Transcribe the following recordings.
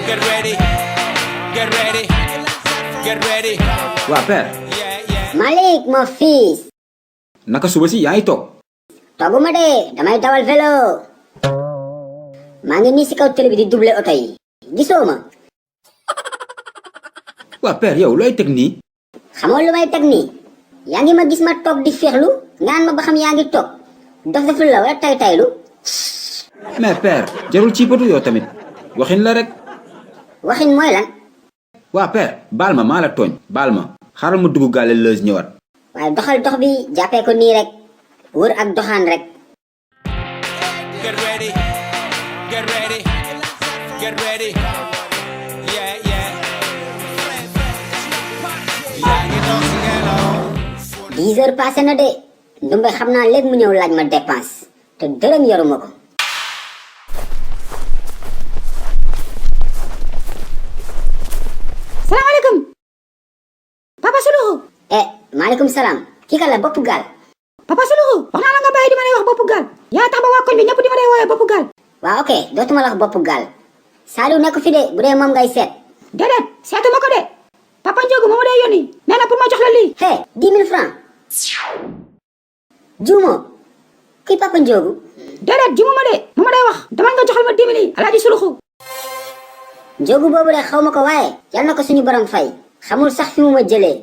Get ready, get ready, get ready. Waa père. Malik, mon fils. Naka suba si yaa ngi toog. Toguma de, damay dawal vélo. Maa ngi nii si kaw télé bi di doublé oto yi. Gisoo ma? Waa père yow looy teg nii. Xamoo lu may teg nii? Yaa ngi ma gis ma toog di féexlu ngaan ma ba xam yaa ngi toog. Dof deful la wala tay taylu. mais père jarul ci potu yow tamit waxin la rek. Waxin mooy lan? waa père baal ma maa la tooñ baal ma xaaral ma dugg gaale lëës ñëwaat. waaye doxal dox bi jàppee ko nii rek wër ak doxaan rek. Get ready, get ready, get ready. Yeah, yeah. yaa ngi toog si ngelaw. 10 heures passé na de ndumbe xam naa léegi mu ñëw laaj ma dépense te dërëm yoruma ko. salaamaaleykum papa Suluxu. maaleykum salaam. kii kan la bopp gaal. papa Suluxu wax naa la nga bàyyi di ma lay wax bopp gaal. yaa tax ba waa koñ bi ñëpp di ma lay woowee bopp gaal. waaw ok dootuma la wax bopp gaal. Saliou nekk fi de bu dee moom ngay seet. déedéet seetuma ko de papa Ndiogu moo ma dee yónni nee na pour ma jox la lii. 10 000 francs. juumo kuy papa Ndiogu. déedéet juumo ma de moo ma day wax dama nga joxal ma 10 000 yi Alaaji Suluxu. Ndiogu boobu de xaw ma ko waaye yal na ko suñu borom fay. xamul sax fi mu ma jëlee.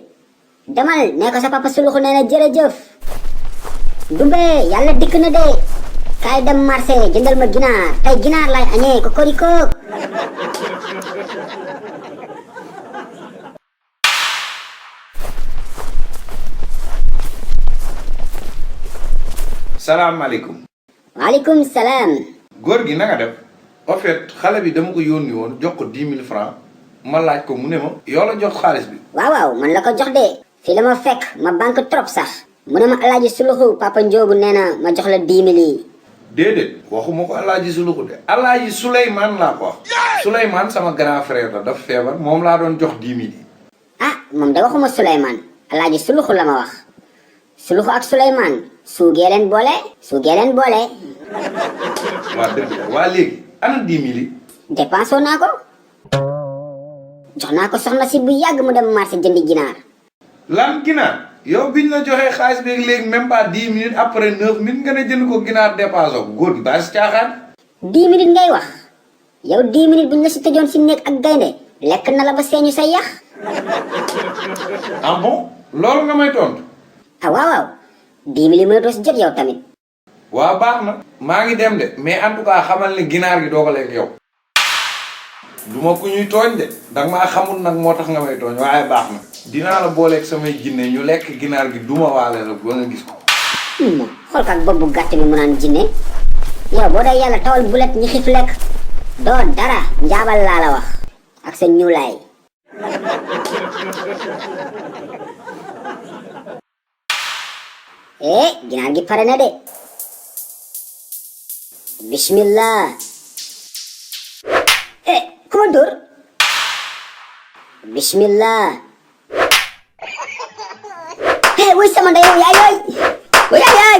demal nee ko sa papa Suluxu nee na jërëjëf. Dumbe yàlla dikk na de. kaay dem marché jëndal ma ginaar tey ginaar lay añee ko koriko. salaamaaleykum. waaleykum salaam. góor gi na nga def. en fait xale bi dama ko yónni woon jox ko 10 000 francs ma laaj ko mu ne ma yoo la jox xaalis bi. waaw man la ko jox de. fii la ma fekk ma banque trop sax. mu ne ma Alaaji Suluxu papa Ndiogu nee na ma jox la 10 000 yi. déedéet waxuma ko Alaaji Suluxu de Alaaji Souleymane laa ko wax. Souleymane sama grand frère la daf feebar moom laa doon jox 10 000 yi. moom de waxuma Souleymane Alaaji Suluxu la ma wax. Suluxu ak Souleymane suugee leen boole. waa dëgg la waa léegi ana 10 000 yi. dépensé naa ko. jox naa ko soxna si bu yàgg mu dem marché jëndi ginaar. lan ginaar yow biñ la joxee xaalis bi léegi même pas 10 minutes après 9 minutes nga ne jënd ko ginaar dépassé ko góor gi baa si caaxaan. 10 minutes ngay wax yow 10 minutes buñ la si tëjoon si nekk ak gaynde lekk na la ba seeñu say yax. ah bon loolu nga may tontu. waaw 10 minutes mënatoo si jot yow tamit. waaw baax na maa ngi dem de mais en tout cas xamal ne ginaar gi doo ko lekk yow. du ma ku ñuy tooñ de danga maa xamul nag moo tax nga may tooñ waaye baax na. dinaa la booleeg samay jinne ñu lekk ginaar gi duma waale la ba nga gis ko. xool kat bopp bu gàtt bi mu naan jinne yow boo dee yàlla tawal bulet ñi xif lekk doo dara njaabal laa la wax ak sa ñuulaay. ginaar gi pare na de. bismillah. ku ma dóor. bismillah. woy sama ndey yow yaay